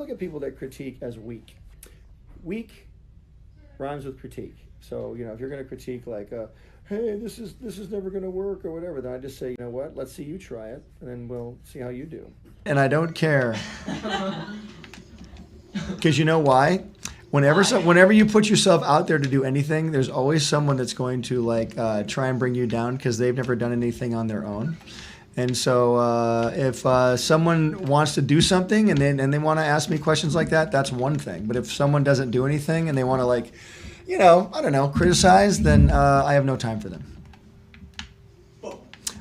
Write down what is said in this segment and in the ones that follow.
look at people that critique as weak. Weak rhymes with critique. So, you know, if you're going to critique like, hey, this is never going to work or whatever, then I just say, you know what, let's see you try it, and then we'll see how you do. And I don't care. Because you know why? Whenever you put yourself out there to do anything, there's always someone that's going to like try and bring you down because they've never done anything on their own. And so if someone wants to do something and they want to ask me questions like that, that's one thing. But if someone doesn't do anything and they want to like, you know, I don't know, criticize, then I have no time for them.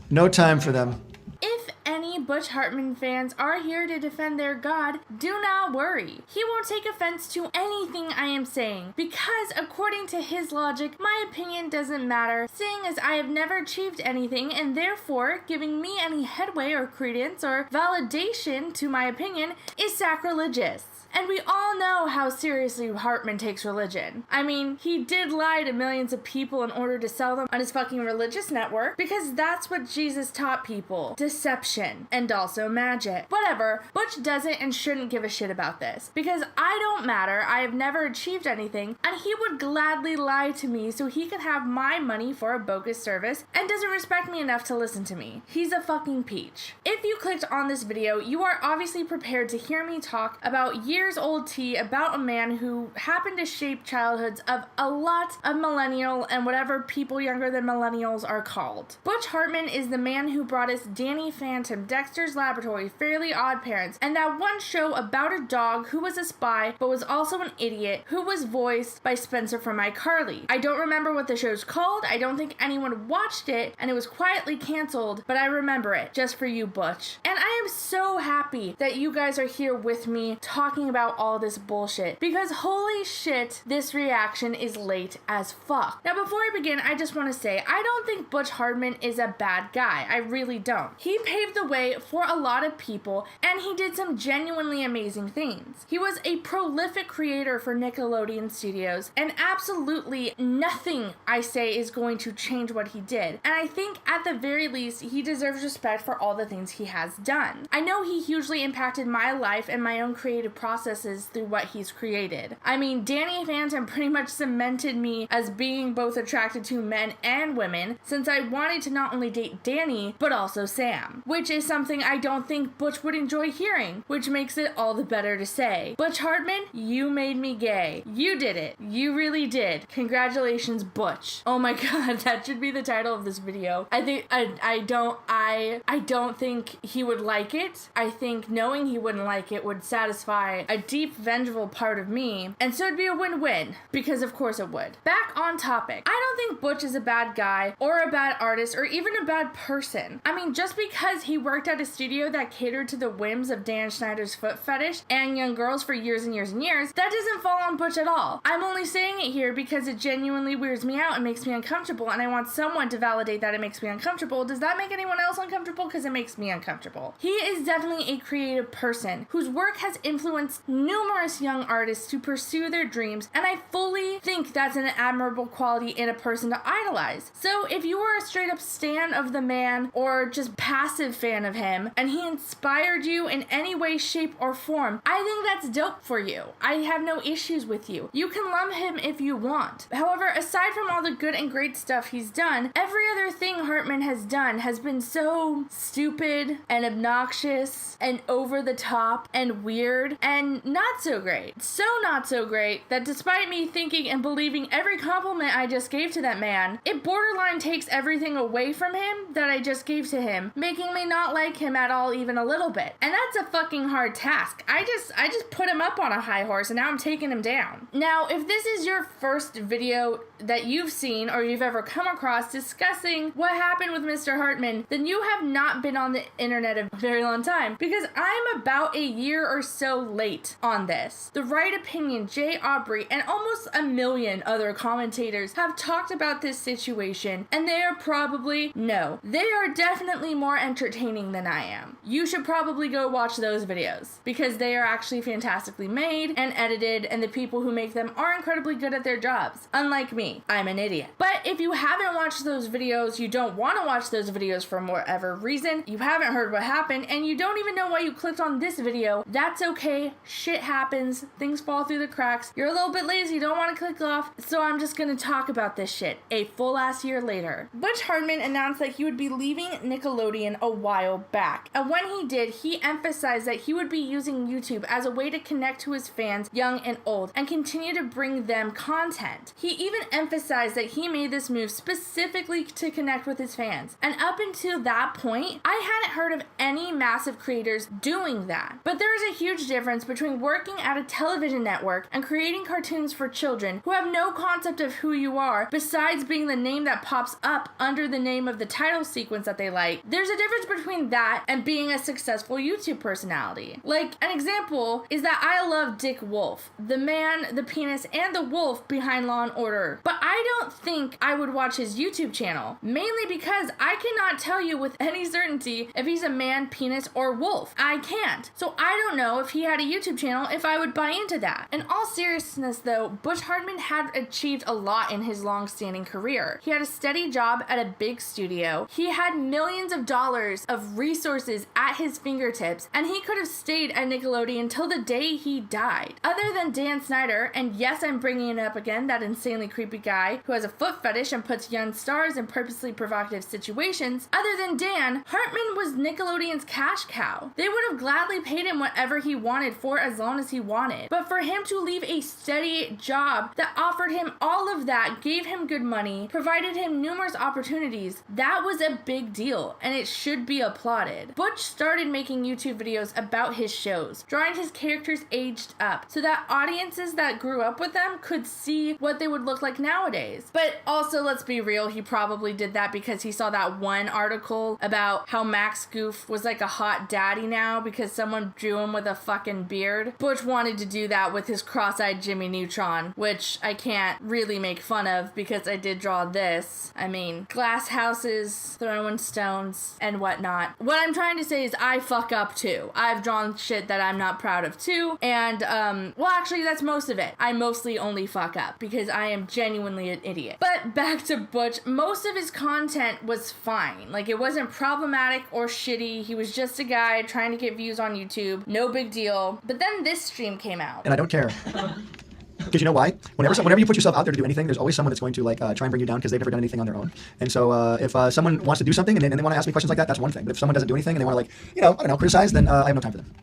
No time for them. If any Butch Hartman fans are here to defend their god, do not worry. He won't take offense to anything I am saying, because according to his logic, my opinion doesn't matter, seeing as I have never achieved anything, and therefore giving me any headway or credence or validation to my opinion is sacrilegious. And we all know how seriously Hartman takes religion. I mean, he did lie to millions of people in order to sell them on his fucking religious network, because that's what Jesus taught people. Deception. And also magic. Whatever, Butch doesn't and shouldn't give a shit about this. Because I don't matter, I have never achieved anything, and he would gladly lie to me so he could have my money for a bogus service, and doesn't respect me enough to listen to me. He's a fucking peach. If you clicked on this video, you are obviously prepared to hear me talk about years-old tea about a man who happened to shape childhoods of a lot of millennial and whatever people younger than millennials are called. Butch Hartman is the man who brought us Danny Phantom, Dexter's Laboratory, Fairly Odd Parents, and that one show about a dog who was a spy but was also an idiot, who was voiced by Spencer from iCarly. I don't remember what the show's called, I don't think anyone watched it, and it was quietly canceled, but I remember it, just for you, Butch. And I am so happy that you guys are here with me talking about all this bullshit, because holy shit, this reaction is late as fuck. Now before I begin, I just want to say, I don't think Butch Hartman is a bad guy. I really don't. He paved the way for a lot of people, and he did some genuinely amazing things. He was a prolific creator for Nickelodeon Studios, and absolutely nothing I say is going to change what he did. And I think at the very least, he deserves respect for all the things he has done. I know he hugely impacted my life and my own creative processes through what he's created. I mean, Danny Phantom pretty much cemented me as being both attracted to men and women, since I wanted to not only date Danny, but also Sam, which is something I don't think Butch would enjoy hearing, which makes it all the better to say. Butch Hartman, you made me gay. You did it. You really did. Congratulations, Butch. Oh my god, that should be the title of this video. I don't think he would like it. I think knowing he wouldn't like it would satisfy a deep, vengeful part of me, and so it'd be a win-win, because of course it would. Back on topic. I don't think Butch is a bad guy, or a bad artist, or even a bad person. I mean, just because he worked at a studio that catered to the whims of Dan Schneider's foot fetish and young girls for years and years and years, that doesn't fall on Butch at all. I'm only saying it here because it genuinely weirds me out and makes me uncomfortable, and I want someone to validate that it makes me uncomfortable. Does that make anyone else uncomfortable? Because it makes me uncomfortable. He is definitely a creative person whose work has influenced numerous young artists to pursue their dreams, and I fully think that's an admirable quality in a person to idolize. So if you are a straight up stan of the man, or just passive fan of him, and he inspired you in any way, shape, or form, I think that's dope for you. I have no issues with you. You can love him if you want. However, aside from all the good and great stuff he's done, every other thing Hartman has done has been so stupid and obnoxious and over the top and weird and not so great. So not so great that despite me thinking and believing every compliment I just gave to that man, it borderline takes everything away from him that I just gave to him, making me not like him at all even a little bit. And that's a fucking hard task. I just put him up on a high horse and now I'm taking him down. Now, if this is your first video that you've seen or you've ever come across discussing what happened with Mr. Hartman, then you have not been on the internet a very long time, because I'm about a year or so late on this. The Right Opinion, Jay Aubrey, and almost a million other commentators have talked about this situation, and they are they are definitely more entertaining than I am. You should probably go watch those videos, because they are actually fantastically made and edited, and the people who make them are incredibly good at their jobs, unlike me. me. I'm an idiot. But if you haven't watched those videos, you don't want to watch those videos for whatever reason, you haven't heard what happened, and you don't even know why you clicked on this video, that's okay. Shit happens. Things fall through the cracks. You're a little bit lazy, you don't want to click off, so I'm just gonna talk about this shit a full ass year later. Butch Hartman announced that he would be leaving Nickelodeon a while back, and when he did, he emphasized that he would be using YouTube as a way to connect to his fans, young and old, and continue to bring them content. He even emphasized that he made this move specifically to connect with his fans, and up until that point, I hadn't heard of any massive creators doing that. But there is a huge difference between working at a television network and creating cartoons for children who have no concept of who you are besides being the name that pops up under the name of the title sequence that they like. There's a difference between that and being a successful YouTube personality. Like, an example is that I love Dick Wolf, the man, the penis, and the wolf behind Law and Order, but I don't think I would watch his YouTube channel, mainly because I cannot tell you with any certainty if he's a man, penis, or wolf. I can't. So I don't know if he had a YouTube channel if I would buy into that. In all seriousness though, Butch Hartman had achieved a lot in his long-standing career. He had a steady job at a big studio, he had millions of dollars of resources at his fingertips, and he could have stayed at Nickelodeon until the day he died. Other than Dan Snyder, and yes, I'm bringing it up again, that insanely creepy guy who has a foot fetish and puts young stars in purposely provocative situations, other than Dan, Hartman was Nickelodeon's cash cow. They would have gladly paid him whatever he wanted for as long as he wanted. But for him to leave a steady job that offered him all of that, gave him good money, provided him numerous opportunities, that was a big deal, and it should be applauded. Butch started making YouTube videos about his shows, drawing his characters aged up, so that audiences that grew up with them could see what they would look like nowadays. But also, let's be real, he probably did that because he saw that one article about how Max Goof was like a hot daddy now because someone drew him with a fucking beard. Butch wanted to do that with his cross-eyed Jimmy Neutron, which I can't really make fun of because I did draw this. I mean, glass houses, throwing stones, and whatnot. What I'm trying to say is I fuck up too. I've drawn shit that I'm not proud of too, and well, actually that's most of it. I mostly only fuck up because I am genuinely an idiot. But back to Butch, most of his content was fine. Like, it wasn't problematic or shitty. He was just a guy trying to get views on YouTube. No big deal. But then this stream came out. And I don't care. Because you know why? Whenever you put yourself out there to do anything, there's always someone that's going to like try and bring you down because they've never done anything on their own. And so if someone wants to do something and they want to ask me questions like that, that's one thing. But if someone doesn't do anything and they want to like, I don't know, criticize, then I have no time for them.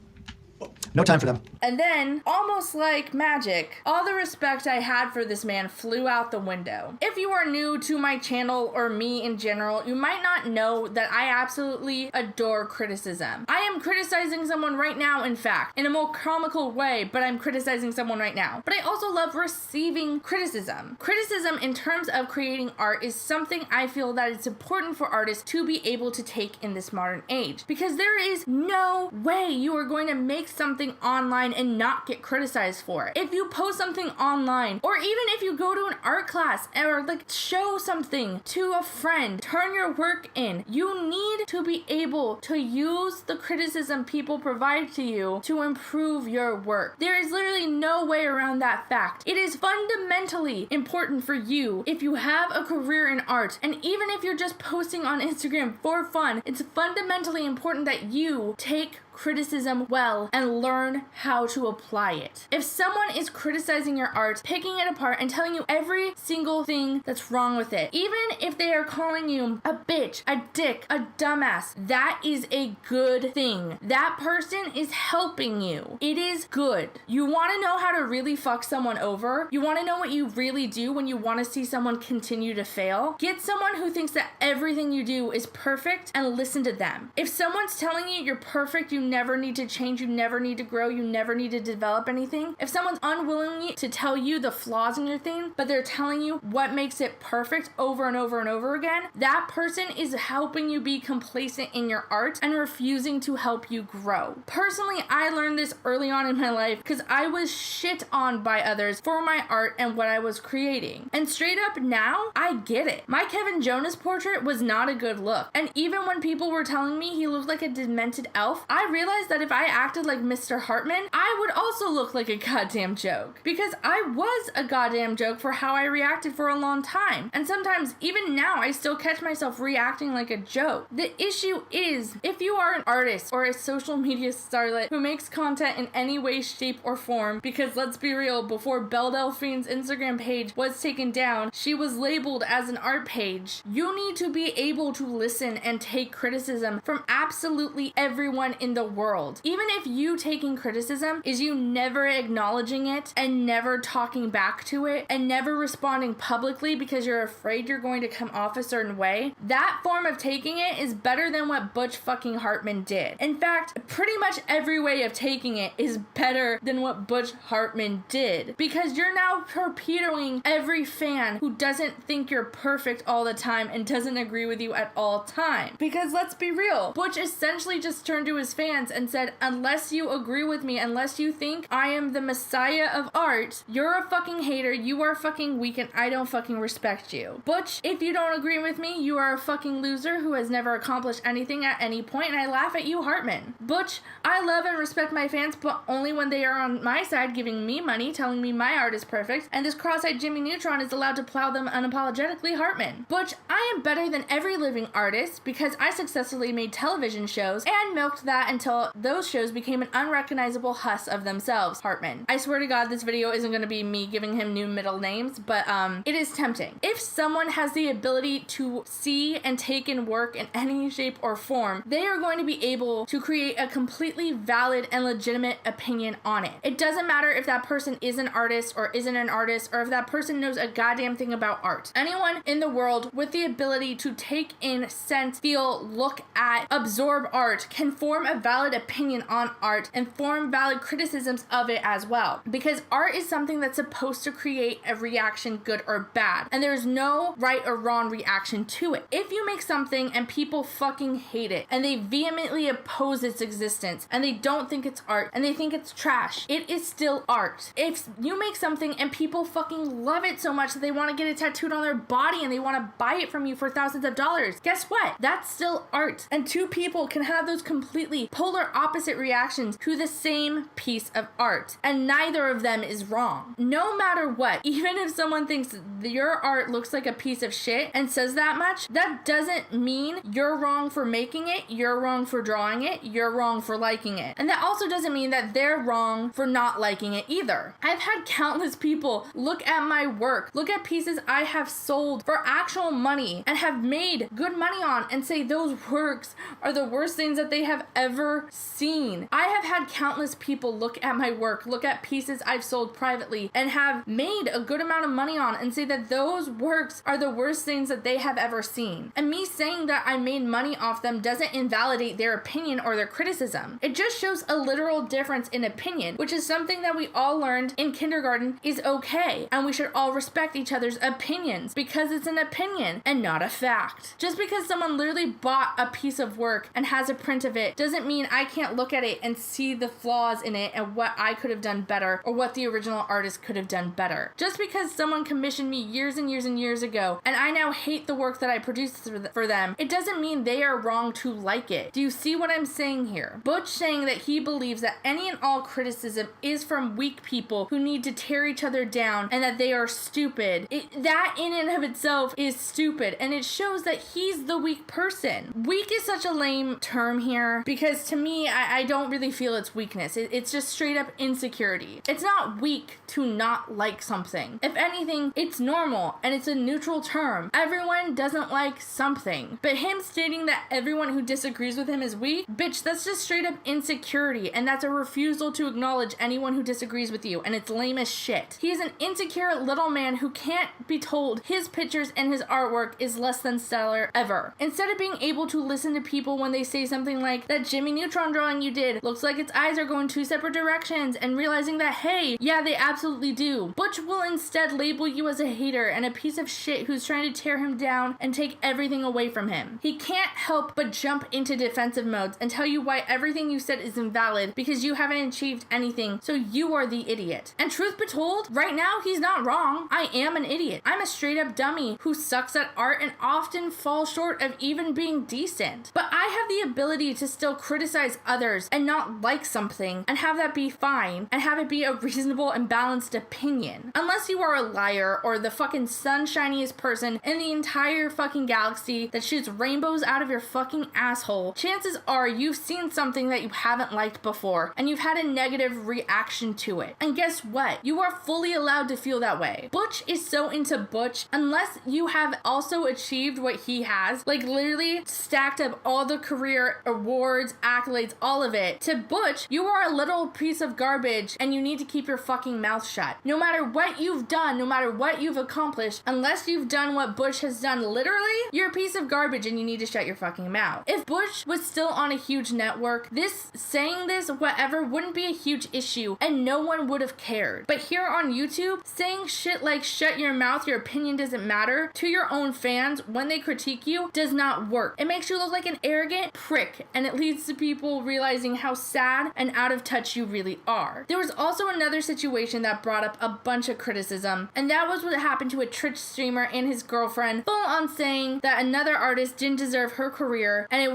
No time for them. And then, almost like magic, all the respect I had for this man flew out the window. If you are new to my channel or me in general, you might not know that I absolutely adore criticism. I am criticizing someone right now, in fact, in a more comical way, but I'm criticizing someone right now. But I also love receiving criticism. Criticism in terms of creating art is something I feel that it's important for artists to be able to take in this modern age. Because there is no way you are going to make something online and not get criticized for it. If you post something online, or even if you go to an art class or like show something to a friend, turn your work in, you need to be able to use the criticism people provide to you to improve your work. There is literally no way around that fact. It is fundamentally important for you if you have a career in art, and even if you're just posting on Instagram for fun, it's fundamentally important that you take criticism well and learn how to apply it. If someone is criticizing your art, picking it apart and telling you every single thing that's wrong with it, even if they are calling you a bitch, a dick, a dumbass, that is a good thing. That person is helping you. It is good. You want to know how to really fuck someone over? You want to know what you really do when you want to see someone continue to fail? Get someone who thinks that everything you do is perfect and listen to them. If someone's telling you you're perfect, you never need to change, you never need to grow, you never need to develop anything. If someone's unwilling to tell you the flaws in your thing, but they're telling you what makes it perfect over and over and over again, that person is helping you be complacent in your art and refusing to help you grow. Personally, I learned this early on in my life because I was shit on by others for my art and what I was creating. And straight up now, I get it. My Kevin Jonas portrait was not a good look. And even when people were telling me he looked like a demented elf, I realized that if I acted like Mr. Hartman, I would also look like a goddamn joke. Because I was a goddamn joke for how I reacted for a long time. And sometimes, even now, I still catch myself reacting like a joke. The issue is, if you are an artist or a social media starlet who makes content in any way, shape, or form, because let's be real, before Belle Delphine's Instagram page was taken down, she was labeled as an art page. You need to be able to listen and take criticism from absolutely everyone in the world. Even if you taking criticism is you never acknowledging it and never talking back to it and never responding publicly because you're afraid you're going to come off a certain way, that form of taking it is better than what Butch fucking Hartman did. In fact, pretty much every way of taking it is better than what Butch Hartman did, because you're now torpedoing every fan who doesn't think you're perfect all the time and doesn't agree with you at all time. Because let's be real, Butch essentially just turned to his fans and said, unless you agree with me, unless you think I am the messiah of art, you're a fucking hater, you are fucking weak, and I don't fucking respect you. Butch, if you don't agree with me, you are a fucking loser who has never accomplished anything at any point, and I laugh at you, Hartman. Butch, I love and respect my fans, but only when they are on my side giving me money, telling me my art is perfect, and this cross-eyed Jimmy Neutron is allowed to plow them unapologetically, Hartman. Butch, I am better than every living artist because I successfully made television shows and milked that until those shows became an unrecognizable husk of themselves, Hartman. I swear to God, this video isn't going to be me giving him new middle names, but it is tempting. If someone has the ability to see and take in work in any shape or form, they are going to be able to create a completely valid and legitimate opinion on it. It doesn't matter if that person is an artist or isn't an artist, or if that person knows a goddamn thing about art. Anyone in the world with the ability to take in, sense, feel, look at, absorb art can form a valid opinion on art and form valid criticisms of it as well. Because art is something that's supposed to create a reaction, good or bad, and there's no right or wrong reaction to it. If you make something and people fucking hate it and they vehemently oppose its existence and they don't think it's art and they think it's trash, it is still art. If you make something and people fucking love it so much that they want to get it tattooed on their body and they want to buy it from you for thousands of dollars, guess what? That's still art. And two people can have those completely polar opposite reactions to the same piece of art, and neither of them is wrong. No matter what, even if someone thinks your art looks like a piece of shit and says that much, that doesn't mean you're wrong for making it, you're wrong for drawing it, you're wrong for liking it. And that also doesn't mean that they're wrong for not liking it either. I've had countless people look at my work, look at pieces I have sold for actual money and have made good money on, and say those works are the worst things that they have ever seen. I have had countless people look at my work, look at pieces I've sold privately and have made a good amount of money on, and say that those works are the worst things that they have ever seen. And me saying that I made money off them doesn't invalidate their opinion or their criticism. It just shows a literal difference in opinion, which is something that we all learned in kindergarten is okay, and we should all respect each other's opinions because it's an opinion and not a fact. Just because someone literally bought a piece of work and has a print of it doesn't mean I can't look at it and see the flaws in it and what I could have done better or what the original artist could have done better. Just because someone commissioned me years and years and years ago and I now hate the work that I produced for them, it doesn't mean they are wrong to like it. Do you see what I'm saying here? Butch saying that he believes that any and all criticism is from weak people who need to tear each other down and that they are stupid. That in and of itself is stupid, and it shows that he's the weak person. Weak is such a lame term here because to me, I don't really feel it's weakness. It's just straight up insecurity. It's not weak to not like something. If anything, it's normal and it's a neutral term. Everyone doesn't like something. But him stating that everyone who disagrees with him is weak, bitch, that's just straight up insecurity, and that's a refusal to acknowledge anyone who disagrees with you, and it's lame as shit. He is an insecure little man who can't be told his pictures and his artwork is less than stellar ever. Instead of being able to listen to people when they say something like, that Jimmy Neutron drawing you did looks like its eyes are going two separate directions, and realizing that, hey, yeah, they absolutely do. Butch will instead label you as a hater and a piece of shit who's trying to tear him down and take everything away from him. He can't help but jump into defensive modes and tell you why everything you said is invalid because you haven't achieved anything, so you are the idiot. And truth be told, right now he's not wrong. I am an idiot. I'm a straight up dummy who sucks at art and often falls short of even being decent. But I have the ability to still criticize criticize others and not like something and have that be fine and have it be a reasonable and balanced opinion. Unless you are a liar or the fucking sunshiniest person in the entire fucking galaxy that shoots rainbows out of your fucking asshole, chances are you've seen something that you haven't liked before and you've had a negative reaction to it. And guess what? You are fully allowed to feel that way. Butch is so into Butch, unless you have also achieved what he has, like literally stacked up all the career awards, accolades, all of it. To Butch, you are a little piece of garbage and you need to keep your fucking mouth shut. No matter what you've done, no matter what you've accomplished, unless you've done what Butch has done literally, you're a piece of garbage and you need to shut your fucking mouth. If Butch was still on a huge network, saying this, whatever, wouldn't be a huge issue and no one would have cared. But here on YouTube, saying shit like shut your mouth, your opinion doesn't matter to your own fans when they critique you does not work. It makes you look like an arrogant prick and it leads to people realizing how sad and out of touch you really are. There was also another situation that brought up a bunch of criticism, and that was what happened to a Twitch streamer and his girlfriend, full on saying that another artist didn't deserve her career and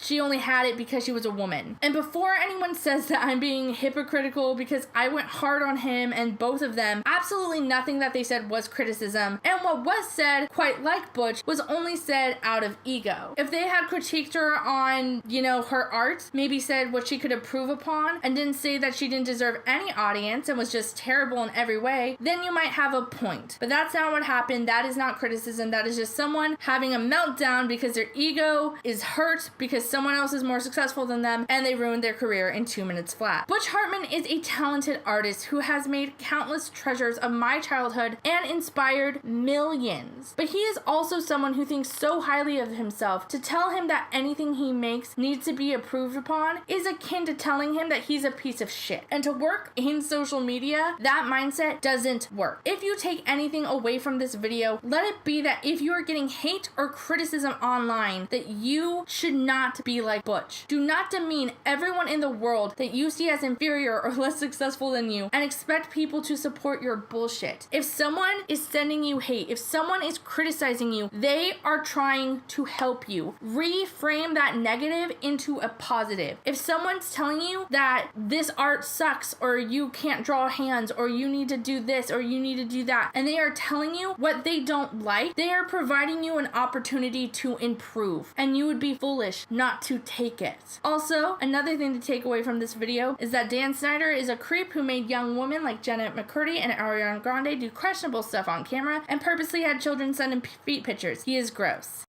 she only had it because she was a woman. And before anyone says that I'm being hypocritical because I went hard on him and both of them, absolutely nothing that they said was criticism, and what was said, quite like Butch, was only said out of ego. If they had critiqued her on, her art, maybe said what she could improve upon, and didn't say that she didn't deserve any audience and was just terrible in every way, then you might have a point. But that's not what happened. That is not criticism. That is just someone having a meltdown because their ego is hurt because someone else is more successful than them and they ruined their career in 2 minutes flat. Butch Hartman is a talented artist who has made countless treasures of my childhood and inspired millions. But he is also someone who thinks so highly of himself. To tell him that anything he makes needs to be approved upon is akin to telling him that he's a piece of shit. And to work in social media, that mindset doesn't work. If you take anything away from this video, let it be that if you are getting hate or criticism online, that you should not be like Butch. Do not demean everyone in the world that you see as inferior or less successful than you and expect people to support your bullshit. If someone is sending you hate, if someone is criticizing you, they are trying to help you. Reframe that negative into a positive. If someone's telling you that this art sucks or you can't draw hands or you need to do this or you need to do that, and they are telling you what they don't like, they are providing you an opportunity to improve, and you would be foolish not to take it. Also, another thing to take away from this video is that Dan Snyder is a creep who made young women like Janet McCurdy and Ariana Grande do questionable stuff on camera and purposely had children send him feet pictures. He is gross.